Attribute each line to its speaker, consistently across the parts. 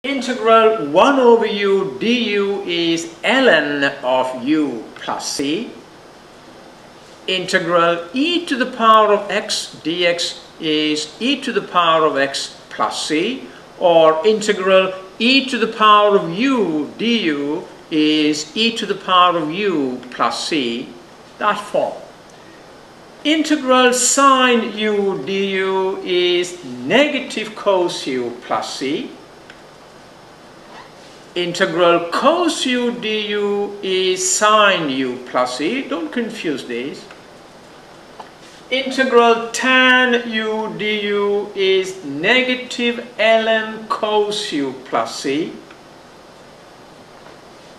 Speaker 1: Integral 1 over u du is ln of u plus c. Integral e to the power of x dx is e to the power of x plus c, or integral e to the power of u du is e to the power of u plus c, that form. Integral sine u du is negative cos u plus c. Integral cos u du is sine u plus c. Don't confuse these. Integral tan u du is negative ln cos u plus c.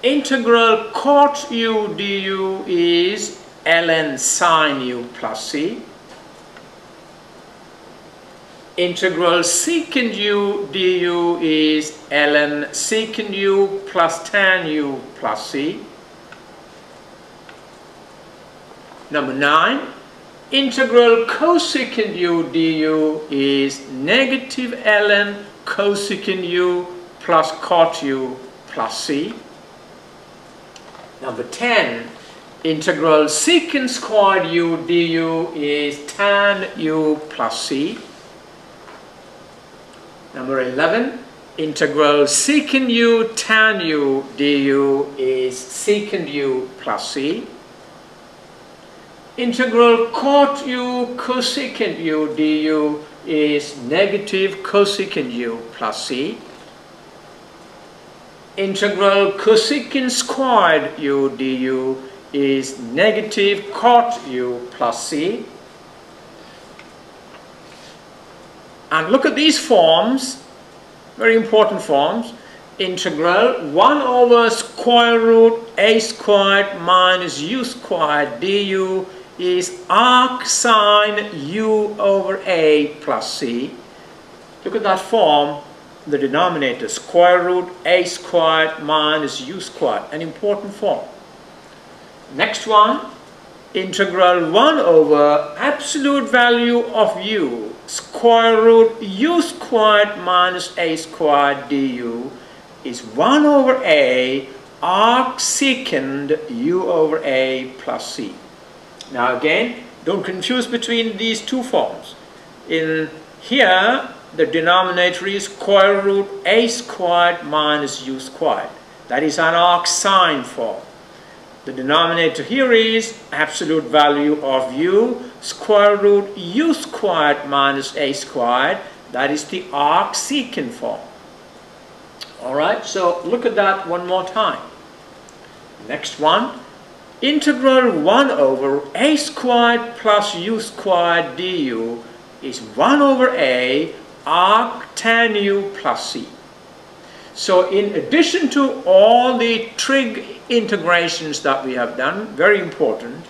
Speaker 1: Integral cot u du is ln sine u plus c. Integral secant u du is ln secant u plus tan u plus c. Number 9. Integral cosecant u du is negative ln cosecant u plus cot u plus c. Number 10. Integral secant squared u du is tan u plus c. Number 11, integral secant u tan u du is secant u plus c. Integral cot u cosecant u du is negative cosecant u plus c. Integral cosecant squared u du is negative cot u plus c. And look at these forms, very important forms. Integral 1 over square root a squared minus u squared du is arc sine u over a plus c. Look at that form, the denominator, square root a squared minus u squared, an important form. Next one, integral 1 over absolute value of u square root u squared minus a squared du is 1 over a arc secant u over a plus c. Now again, don't confuse between these two forms. In here, the denominator is square root a squared minus u squared. That is an arc sine form. The denominator here is absolute value of u square root u squared minus a squared. That is the arc secant form. Alright, so look at that one more time. Next one, integral 1 over a squared plus u squared du is 1 over a arc tan u plus c. So in addition to all the trig integrations that we have done, very important,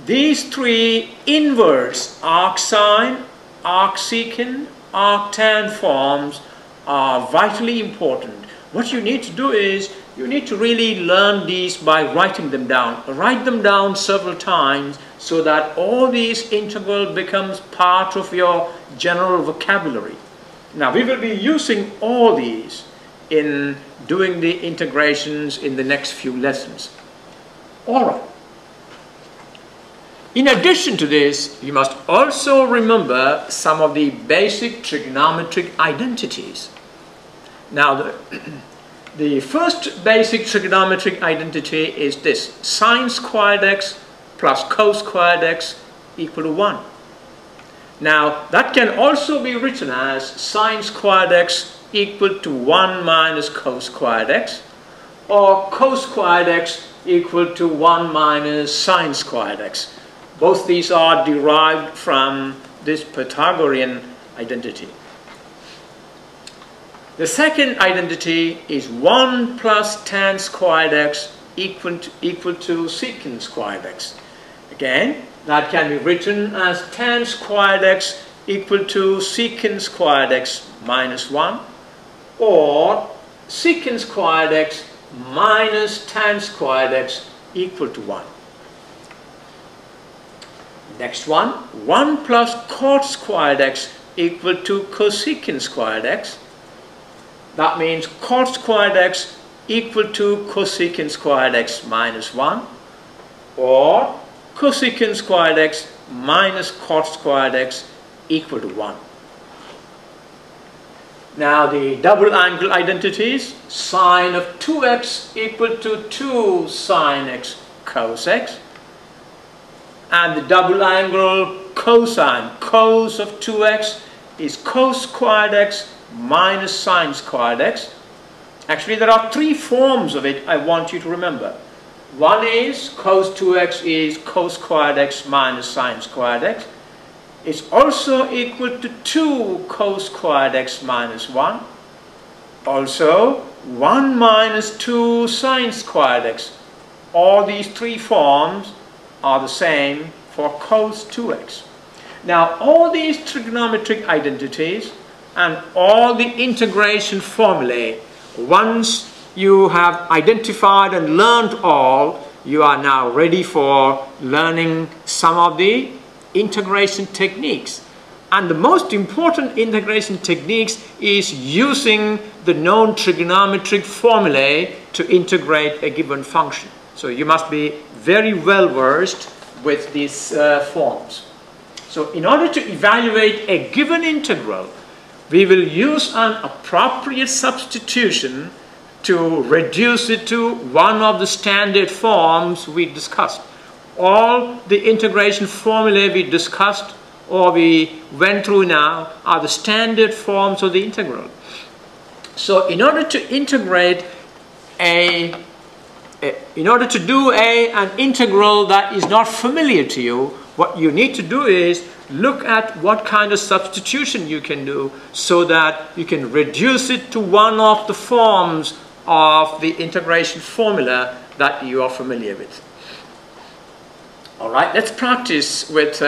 Speaker 1: these three inverse arc sine, arc secant, arc tan forms are vitally important. What you need to do is, you need to really learn these by writing them down. Write them down several times so that all these integral becomes part of your general vocabulary. Now we will be using all these in doing the integrations in the next few lessons. Alright. In addition to this, you must also remember some of the basic trigonometric identities. Now the first basic trigonometric identity is this: sine squared x plus cos squared x equal to 1. Now that can also be written as sine squared x equal to 1 minus cos squared x, or cos squared x equal to 1 minus sine squared x. Both these are derived from this Pythagorean identity. The second identity is 1 plus tan squared x equal to secant squared x. Again, that can be written as tan squared x equal to secant squared x minus 1, or secant squared x minus tan squared x equal to 1. Next one, 1 plus cot squared x equal to cosecant squared x. That means cot squared x equal to cosecant squared x minus 1, or cosecant squared x minus cot squared x equal to 1. Now the double angle identities, sine of 2x equal to 2 sine x cos x, and the double angle cosine, cos of 2x is cos squared x minus sine squared x. Actually, there are three forms of it I want you to remember. One is cos 2x is cos squared x minus sine squared x. It's also equal to 2 cos squared x minus 1. Also 1 minus 2 sine squared x. All these three forms are the same for cos 2x. Now all these trigonometric identities and all the integration formulae, once you have identified and learned all, you are now ready for learning some of the integration techniques. And the most important integration techniques is using the known trigonometric formulae to integrate a given function. So you must be very well versed with these forms. So in order to evaluate a given integral, we will use an appropriate substitution to reduce it to one of the standard forms we discussed. All the integration formulae we discussed or we went through now are the standard forms of the integral. So in order to integrate an integral that is not familiar to you, what you need to do is look at what kind of substitution you can do so that you can reduce it to one of the forms of the integration formula that you are familiar with. All right, let's practice with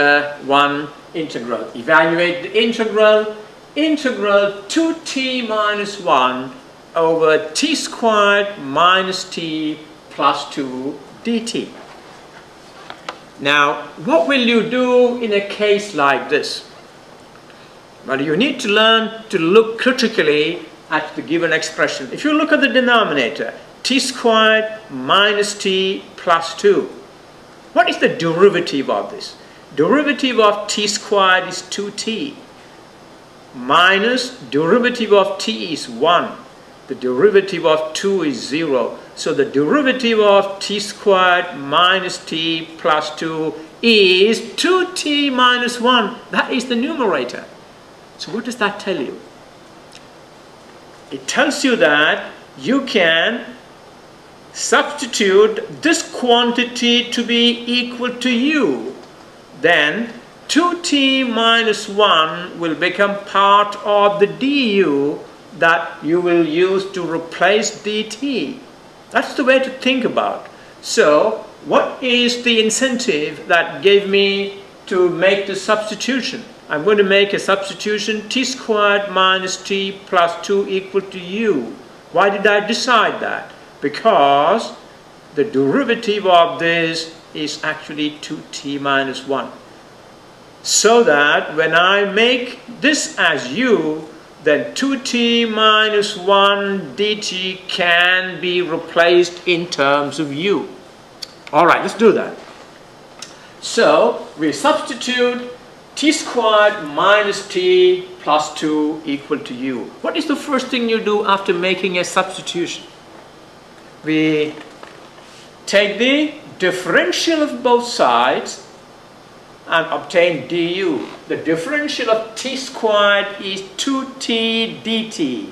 Speaker 1: one integral. Evaluate the integral 2t minus 1 over t squared minus t plus 2 dt. Now, what will you do in a case like this? Well, you need to learn to look critically at the given expression. If you look at the denominator, t squared minus t plus 2. What is the derivative of this? Derivative of t squared is 2t. Minus derivative of t is 1. The derivative of 2 is 0. So the derivative of t squared minus t plus 2 is 2t minus 1. That is the numerator. So what does that tell you? It tells you that you can substitute this quantity to be equal to u. Then 2t minus 1 will become part of the du that you will use to replace dt. That's the way to think about. So what is the incentive that gave me to make the substitution? I'm going to make a substitution t squared minus t plus 2 equal to u. Why did I decide that? Because the derivative of this is actually 2t minus 1. So that when I make this as u, then 2t minus 1 dt can be replaced in terms of u. Alright, let's do that. So we substitute t squared minus t plus 2 equal to u. What is the first thing you do after making a substitution? We take the differential of both sides and obtain du. The differential of t squared is 2t dt.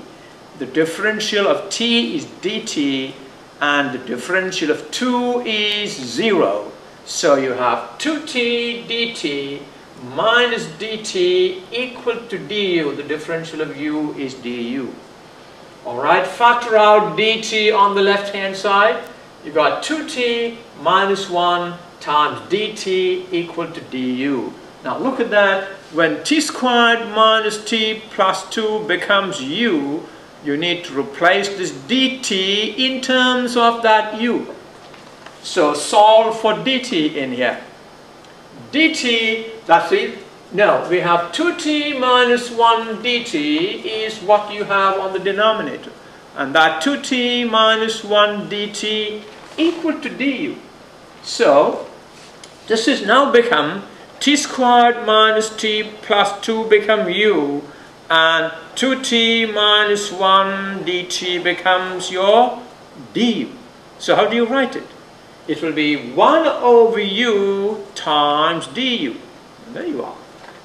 Speaker 1: The differential of t is dt and the differential of 2 is 0. So you have 2t dt minus dt equal to du. The differential of u is du. Alright, factor out dt on the left hand side. You've got 2t minus 1 times dt equal to du. Now look at that. When t squared minus t plus 2 becomes u, you need to replace this dt in terms of that u. So solve for dt in here. Dt, that's it. No, we have 2t minus 1 dt is what you have on the denominator. and that 2t minus 1 dt equal to du. So this has now become t squared minus t plus 2 become u, and 2t minus 1 dt becomes your du. So how do you write it? It will be 1 over u times du. There you are.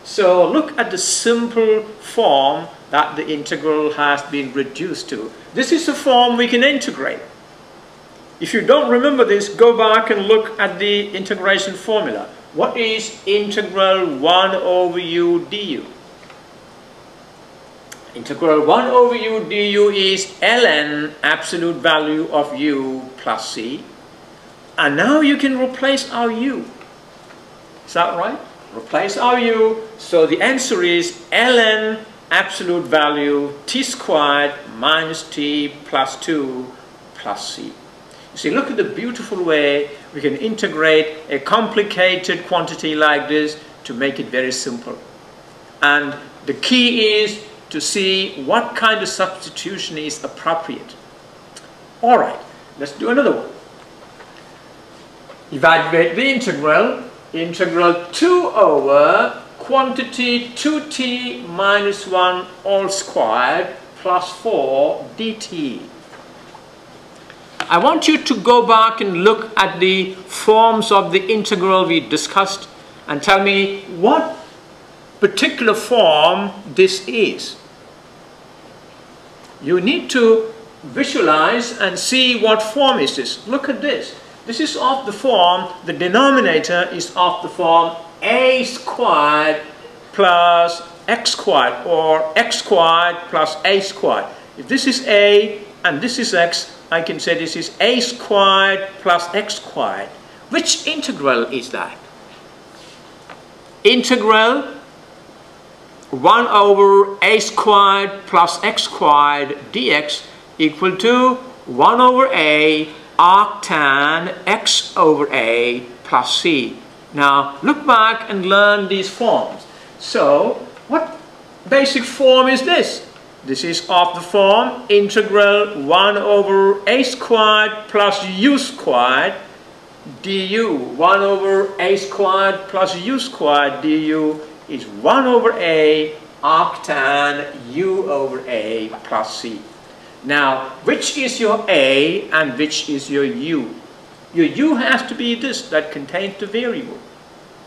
Speaker 1: So look at the simple form that the integral has been reduced to. This is the form we can integrate. If you don't remember this, go back and look at the integration formula. What is integral 1 over u du? Integral 1 over u du is ln absolute value of u plus c. And now you can replace our u. Is that right? Replace our u. So the answer is ln absolute value t squared minus t plus 2 plus c. You see, look at the beautiful way we can integrate a complicated quantity like this to make it very simple. And the key is to see what kind of substitution is appropriate. Alright, let's do another one. Evaluate the integral. Integral 2 over quantity 2t minus 1 all squared plus 4 dt. I want you to go back and look at the forms of the integral we discussed and tell me what particular form this is. You need to visualize and see what form is this. Look at this. This is of the form, the denominator is of the form a squared plus x squared, or x squared plus a squared. If this is a and this is x, I can say this is a squared plus x squared. Which integral is that? Integral 1 over a squared plus x squared dx equal to 1 over a arctan x over a plus c. Now look back and learn these forms. So what basic form is this? This is of the form integral 1 over a squared plus u squared du. 1 over a squared plus u squared du is 1 over a arctan u over a plus c. Now, which is your a and which is your u? Your u has to be this that contains the variable,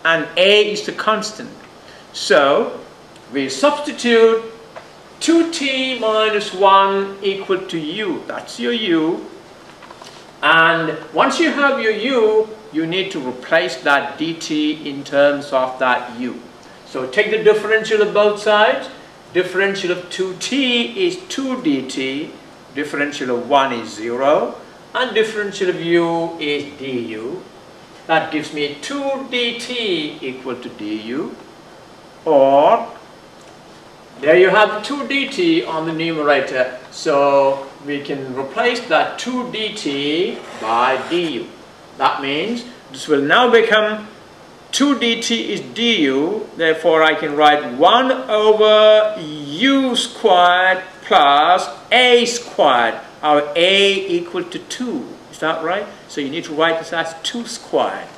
Speaker 1: and a is the constant. So we substitute 2t minus 1 equal to u. That's your u. And once you have your u, you need to replace that dt in terms of that u. So take the differential of both sides. Differential of 2t is 2 dt. Differential of 1 is 0. And differential of u is du. That gives me 2 dt equal to du. Or, there you have 2 dt on the numerator. So we can replace that 2 dt by du. That means this will now become 2 dt is du. Therefore I can write 1 over u squared plus a squared. Our a equal to 2. Is that right? So you need to write this as 2 squared.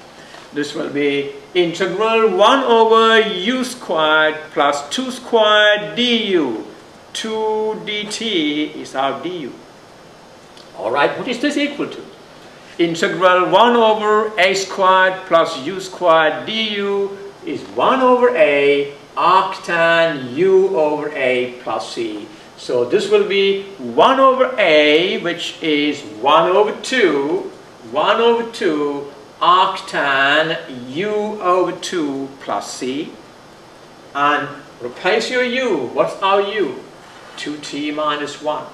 Speaker 1: This will be integral 1 over u squared plus 2 squared du. 2 dt is our du. Alright, what is this equal to? Integral 1 over a squared plus u squared du is 1 over a arctan u over a plus c. So this will be 1 over a, which is 1 over 2 arctan u over 2 plus c. And replace your u. What's our u? 2t minus 1.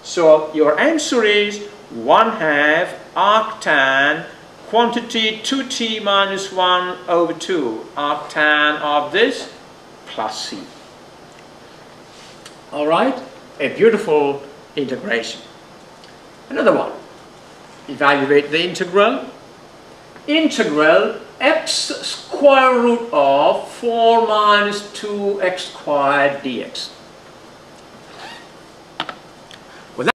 Speaker 1: So your answer is 1/2 arctan quantity 2t minus 1 over 2 arctan of this plus c. Alright, a beautiful integration. Another one. Evaluate the integral. Integral x square root of 4 minus 2x squared dx.